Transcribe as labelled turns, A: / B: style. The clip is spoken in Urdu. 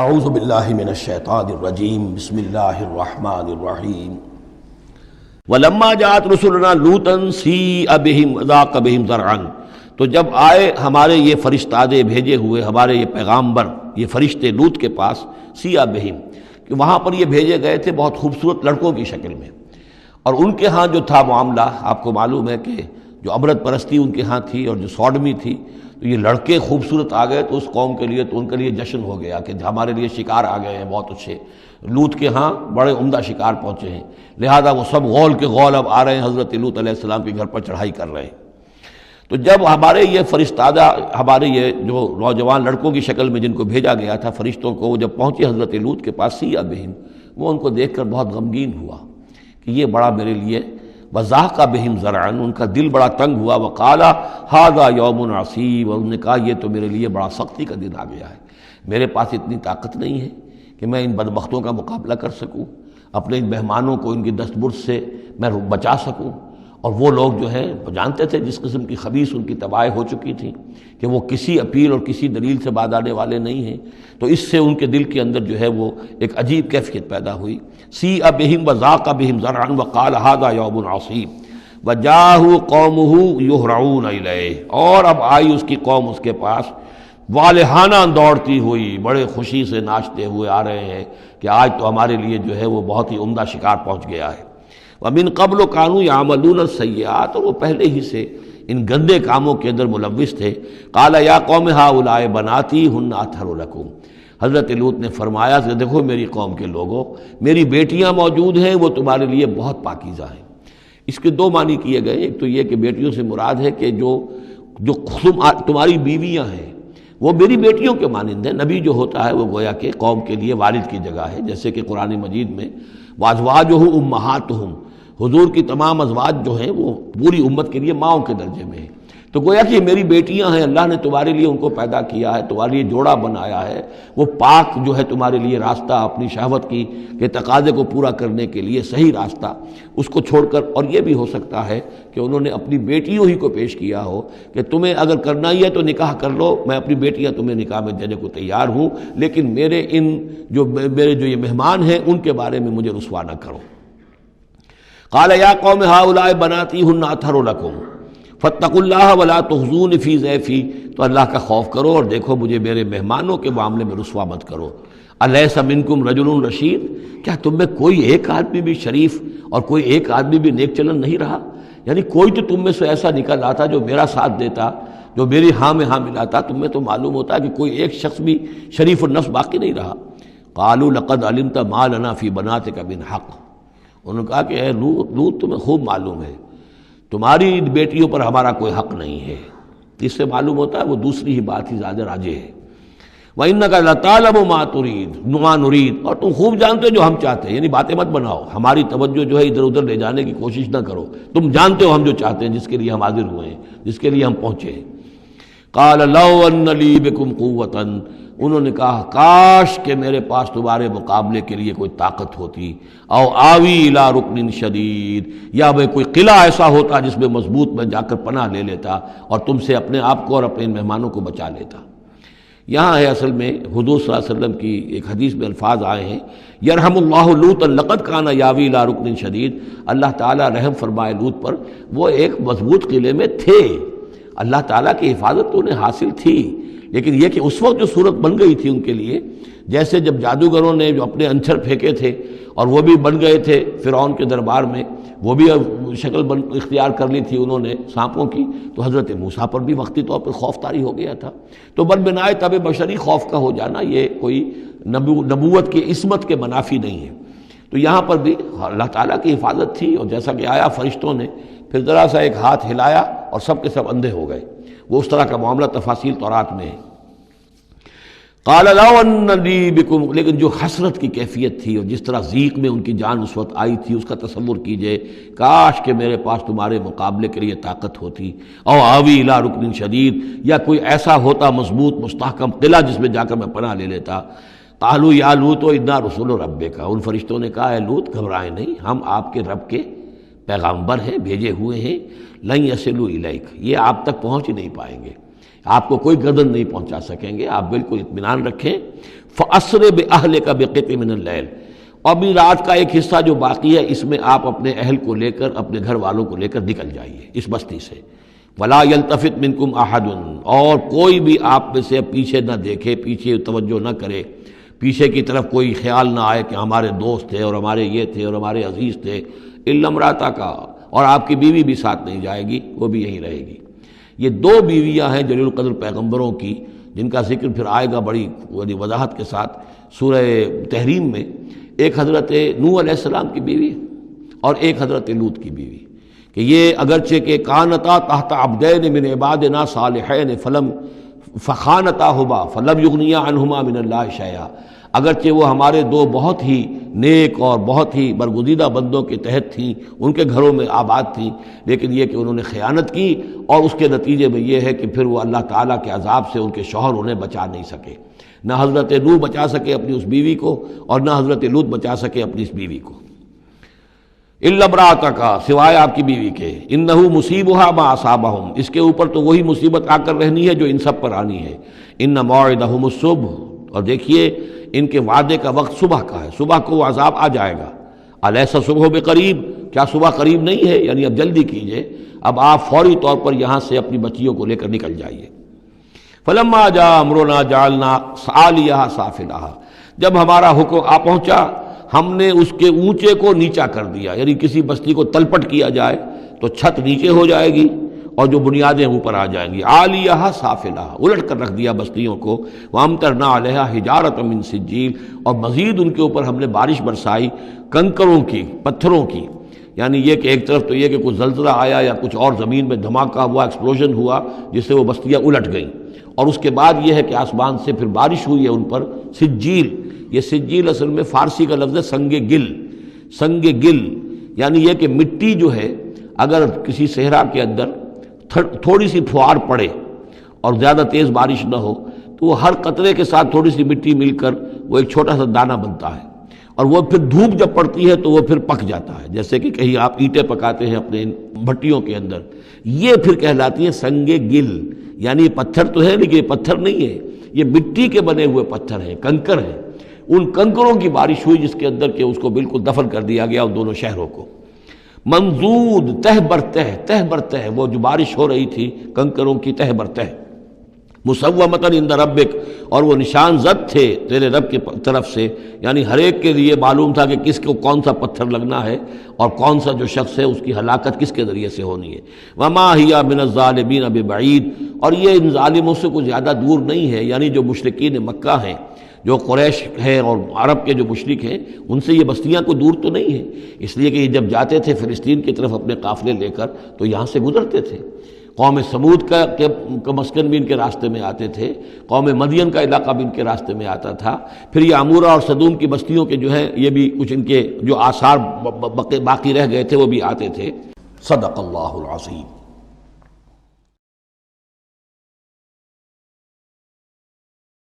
A: اعوذ باللہ من الشیطان الرجیم بسم اللہ الرحمن الرحیم ولما جاءت رسلنا لوطا سیء بہم وضاق بہم ذرعا، تو جب آئے ہمارے یہ فرشتادے بھیجے ہوئے، ہمارے یہ پیغامبر، یہ فرشتے لوط کے پاس، سیء بہم کہ وہاں پر یہ بھیجے گئے تھے بہت خوبصورت لڑکوں کی شکل میں، اور ان کے ہاں جو تھا معاملہ آپ کو معلوم ہے کہ جو امرت پرستی ان کے ہاں تھی اور جو سوڈمی تھی، تو یہ لڑکے خوبصورت آ گئے تو اس قوم کے لیے، تو ان کے لیے جشن ہو گیا کہ ہمارے لیے شکار آ گئے ہیں بہت اچھے، لوط کے ہاں بڑے عمدہ شکار پہنچے ہیں، لہذا وہ سب غول کے غول اب آ رہے ہیں، حضرت لوط علیہ السلام کے گھر پر چڑھائی کر رہے ہیں۔ تو جب ہمارے یہ فرشتادہ، ہمارے یہ جو نوجوان لڑکوں کی شکل میں جن کو بھیجا گیا تھا فرشتوں کو، وہ جب پہنچے حضرت لوط کے پاس، سیء بہم، وہ ان کو دیکھ کر بہت غمگین ہوا کہ یہ بڑا میرے لیے، وضاق بہم ذرعا، ان کا دل بڑا تنگ ہوا، وقال ھذا یوم عصیب، اور انہوں نے کہا یہ تو میرے لیے بڑا سختی کا دن آ گیا ہے، میرے پاس اتنی طاقت نہیں ہے کہ میں ان بدبختوں کا مقابلہ کر سکوں، اپنے ان مہمانوں کو ان کی دستبرد سے میں بچا سکوں، اور وہ لوگ جو ہیں جانتے تھے جس قسم کی خبیث ان کی تباہی ہو چکی تھی کہ وہ کسی اپیل اور کسی دلیل سے باز آنے والے نہیں ہیں، تو اس سے ان کے دل کے اندر جو ہے وہ ایک عجیب کیفیت پیدا ہوئی۔ سیء بہم وضاق بہم ذرعا وقال ھذا یوم عصیب وجاءہ قومہ یہرعون الیہ، اور اب آئی اس کی قوم اس کے پاس والہانہ دوڑتی ہوئی، بڑے خوشی سے ناچتے ہوئے آ رہے ہیں کہ آج تو ہمارے لیے جو ہے وہ بہت ہی عمدہ شکار پہنچ گیا ہے۔ وَمِن قَبْلُ كَانُوا يَعْمَلُونَ السَّيِّئَاتِ، اور وہ پہلے ہی سے ان گندے کاموں کے اندر ملوث تھے۔ قَالَ يَا قَوْمِ هَؤُلَاءِ بَنَاتِي هُنَّ أَطْهَرُ لَكُمْ، حضرت لوط نے فرمایا کہ دیکھو میری قوم کے لوگوں، میری بیٹیاں موجود ہیں، وہ تمہارے لیے بہت پاکیزہ ہیں۔ اس کے دو معنی کیے گئے، ایک تو یہ کہ بیٹیوں سے مراد ہے کہ جو تمہاری بیویاں ہیں وہ میری بیٹیوں کے مانند ہیں۔ نبی جو ہوتا ہے وہ گویا کہ قوم کے لیے والد کی جگہ ہے، جیسے کہ قرآن مجید میں وَأَزْوَاجُهُ أُمَّهَاتُهُمْ، حضور کی تمام ازواج جو ہیں وہ پوری امت کے لیے ماؤں کے درجے میں ہیں، تو گویا کہ یہ میری بیٹیاں ہیں، اللہ نے تمہارے لیے ان کو پیدا کیا ہے، تمہارے لیے جوڑا بنایا ہے، وہ پاک جو ہے تمہارے لیے راستہ اپنی شہوت کی کے تقاضے کو پورا کرنے کے لیے صحیح راستہ اس کو چھوڑ کر، اور یہ بھی ہو سکتا ہے کہ انہوں نے اپنی بیٹیوں ہی کو پیش کیا ہو کہ تمہیں اگر کرنا ہی ہے تو نکاح کر لو، میں اپنی بیٹیاں تمہیں نکاح میں دینے کو تیار ہوں، لیکن میرے جو یہ مہمان ہیں ان کے بارے میں مجھے رسوا نہ کرو۔ قال یا قوم هؤلاء بناتی ہن اطہر لکم فاتقوا اللہ ولا تخزون فی ضیفی، تو اللہ کا خوف کرو اور دیکھو مجھے میرے مہمانوں کے معاملے میں رسوا مت کرو۔ الیس منکم رجل رشید، کیا تم میں کوئی ایک آدمی بھی شریف اور کوئی ایک آدمی بھی نیک چلن نہیں رہا؟ یعنی کوئی تو تم میں سے ایسا نکل آتا جو میرا ساتھ دیتا، جو میری ہاں میں ہاں ملاتا، تم میں تو معلوم ہوتا کہ کوئی ایک شخص بھی شریف النفس باقی نہیں رہا۔ قالوا لقد علمت ما لنا فی بناتک من حق، انہوں نے کہا کہ اے لوط تمہیں خوب معلوم ہے تمہاری بیٹیوں پر ہمارا کوئی حق نہیں ہے۔ اس سے معلوم ہوتا ہے وہ دوسری ہی بات ہی زیادہ راجح ہے۔ وَإِنَّكَ لَتَعْلَمُ مَا نُرِيدُ، اور تم خوب جانتے ہو جو ہم چاہتے ہیں، یعنی باتیں مت بناؤ، ہماری توجہ جو ہے ادھر ادھر لے جانے کی کوشش نہ کرو، تم جانتے ہو ہم جو چاہتے ہیں، جس کے لیے ہم حاضر ہوئے ہیں، جس کے لیے ہم پہنچے ہیں۔ قَالَ لَوْ أَنَّ لِي بِكُمْ قُوَّةً، انہوں نے کہا کاش کہ میرے پاس تمہارے مقابلے کے لیے کوئی طاقت ہوتی، او آوی الی رکن شدید، یا وہ کوئی قلعہ ایسا ہوتا جس میں مضبوط میں جا کر پناہ لے لیتا اور تم سے اپنے آپ کو اور اپنے مہمانوں کو بچا لیتا۔ یہاں ہے اصل میں حضور صلی اللہ علیہ وسلم کی ایک حدیث میں الفاظ آئے ہیں، یرحم اللہ لوطا لقد کان یاوی الی رکن شدید، اللہ تعالیٰ رحم فرمائے لوط پر، وہ ایک مضبوط قلعے میں تھے، اللہ تعالیٰ کی حفاظت تو انہیں حاصل تھی، لیکن یہ کہ اس وقت جو صورت بن گئی تھی ان کے لیے، جیسے جب جادوگروں نے جو اپنے انچھر پھینکے تھے اور وہ بھی بن گئے تھے فرعون کے دربار میں، وہ بھی شکل اختیار کر لی تھی انہوں نے سانپوں کی، تو حضرت موسیٰ پر بھی وقتی طور پر خوف طاری ہو گیا تھا۔ تو بربنائے طب بشری خوف کا ہو جانا یہ کوئی نبوت کی عصمت کے منافی نہیں ہے۔ تو یہاں پر بھی اللہ تعالیٰ کی حفاظت تھی، اور جیسا کہ آیا فرشتوں نے پھر ذرا سا ایک ہاتھ ہلایا اور سب کے سب اندھے ہو گئے، وہ اس طرح کا معاملہ تفاصیل تورات میں ہے۔ قال لو ان لی بکم، لیکن جو حسرت کی کیفیت تھی اور جس طرح ضیق میں ان کی جان اس وقت آئی تھی، اس کا تصور کیجئے، کاش کہ میرے پاس تمہارے مقابلے کے لیے طاقت ہوتی، او آوی الی رکن شدید، یا کوئی ایسا ہوتا مضبوط مستحکم قلعہ جس میں جا کر میں پناہ لے لیتا۔ قالوا یا لوط انا رسول ربک، ان فرشتوں نے کہا اے لوط گھبرائیں نہیں، ہم آپ کے رب کے پیغامبر ہیں، بھیجے ہوئے ہیں، لن یصلوا الیک، یہ آپ تک پہنچ ہی نہیں پائیں گے۔ آپ کو کوئی گردن نہیں پہنچا سکیں گے، آپ بالکل اطمینان رکھیں۔ فَأَسْرِ بِأَهْلِكَ بِقِطْعٍ مِّنَ اللَّيْلِ، اور بھی رات کا ایک حصہ جو باقی ہے اس میں آپ اپنے اہل کو لے کر، اپنے گھر والوں کو لے کر نکل جائیے اس بستی سے۔ وَلَا يَلْتَفِتْ مِنْكُمْ أَحَدٌ، اور کوئی بھی آپ میں سے پیچھے نہ دیکھے، پیچھے توجہ نہ کرے، پیچھے کی طرف کوئی خیال نہ آئے کہ ہمارے دوست تھے اور ہمارے یہ تھے اور ہمارے عزیز تھے، إِلَّا امْرَأَتَكَ، اور آپ کی بیوی بھی ساتھ نہیں جائے گی، وہ بھی یہیں رہے گی۔ یہ دو بیویاں ہیں جلیل القدر پیغمبروں کی، جن کا ذکر پھر آئے گا بڑی وضاحت کے ساتھ سورہ تحریم میں۔ ایک حضرت نوح علیہ السلام کی بیوی اور ایک حضرت لوط کی بیوی، کہ یہ اگرچہ کہ کانتا تحت عبدین من عبادنا صالحین فخانتاہما فلم یغنیا عنہما من اللہ شیئا، اگرچہ وہ ہمارے دو بہت ہی نیک اور بہت ہی برگزیدہ بندوں کے تحت تھیں، ان کے گھروں میں آباد تھیں، لیکن یہ کہ انہوں نے خیانت کی، اور اس کے نتیجے میں یہ ہے کہ پھر وہ اللہ تعالیٰ کے عذاب سے ان کے شوہر انہیں بچا نہیں سکے۔ نہ حضرت نوح بچا سکے اپنی اس بیوی کو، اور نہ حضرت لوط بچا سکے اپنی اس بیوی کو۔ الا امرأتک، سوائے آپ کی بیوی کے، انہ مصیبھا ما اصابہم، اس کے اوپر تو وہی مصیبت آ کر رہنی ہے جو ان سب پر آنی ہے۔ ان موعدہم الصبح، اور دیکھیے ان کے وعدے کا وقت صبح کا ہے، صبح کو وہ عذاب آ جائے گا۔ الیس الصبح بقریب، کیا صبح قریب نہیں ہے؟ یعنی اب جلدی کیجئے، اب آپ فوری طور پر یہاں سے اپنی بچیوں کو لے کر نکل جائیے۔ فلما جاء امرنا جعلنا عالیہا سافلہا، جب ہمارا حکم آ پہنچا ہم نے اس کے اونچے کو نیچا کر دیا، یعنی کسی بستی کو تلپٹ کیا جائے تو چھت نیچے ہو جائے گی اور جو بنیادیں اوپر آ جائیں گی۔ عالیہا سافلہا، الٹ کر رکھ دیا بستیوں کو۔ وامطرنا علیہا حجارۃ من سجیل، اور مزید ان کے اوپر ہم نے بارش برسائی کنکروں کی، پتھروں کی، یعنی یہ کہ ایک طرف تو یہ کہ کچھ زلزلہ آیا یا کچھ اور زمین میں دھماکہ ہوا، ایکسپلوژن ہوا جس سے وہ بستیاں الٹ گئیں، اور اس کے بعد یہ ہے کہ آسمان سے پھر بارش ہوئی ہے ان پر سجیل۔ یہ سجیل اصل میں فارسی کا لفظ ہے سنگ گل، سنگ گل یعنی یہ کہ مٹی جو ہے اگر کسی صحرا کے اندر تھوڑی سی پھوار پڑے اور زیادہ تیز بارش نہ ہو تو وہ ہر قطرے کے ساتھ تھوڑی سی مٹی مل کر وہ ایک چھوٹا سا دانہ بنتا ہے، اور وہ پھر دھوپ جب پڑتی ہے تو وہ پھر پک جاتا ہے، جیسے کہ کہیں آپ اینٹیں پکاتے ہیں اپنے بھٹیوں کے اندر، یہ پھر کہلاتی ہے سنگ گل، یعنی یہ پتھر تو ہے لیکن یہ پتھر نہیں ہے، یہ مٹی کے بنے ہوئے پتھر ہیں، کنکر ہیں۔ ان کنکروں کی بارش ہوئی جس کے اندر کہ اس کو بالکل دفن کر دیا گیا ان دونوں شہروں کو۔ منضود، تہ بر تہ، وہ جو بارش ہو رہی تھی کنکروں کی تہ بر تہ۔ مسومۃ عند ربک، اور وہ نشان زد تھے تیرے رب کی طرف سے، یعنی ہر ایک کے لیے معلوم تھا کہ کس کو کون سا پتھر لگنا ہے اور کون سا جو شخص ہے اس کی ہلاکت کس کے ذریعے سے ہونی ہے۔ وما ہی من الظالمین ببعید، اور یہ ان ظالموں سے کچھ زیادہ دور نہیں ہے، یعنی جو مشرکین مکہ ہیں، جو قریش ہیں اور عرب کے جو مشرک ہیں، ان سے یہ بستیاں کو دور تو نہیں ہیں، اس لیے کہ یہ جب جاتے تھے فلسطین کی طرف اپنے قافلے لے کر تو یہاں سے گزرتے تھے۔ قوم سمود کا مسکن بھی ان کے راستے میں آتے تھے، قوم مدین کا علاقہ بھی ان کے راستے میں آتا تھا، پھر یہ عمورہ اور صدوم کی بستیوں کے جو ہے یہ بھی کچھ ان کے جو آثار باقی رہ گئے تھے وہ بھی آتے تھے۔ صدق اللہ العظیم۔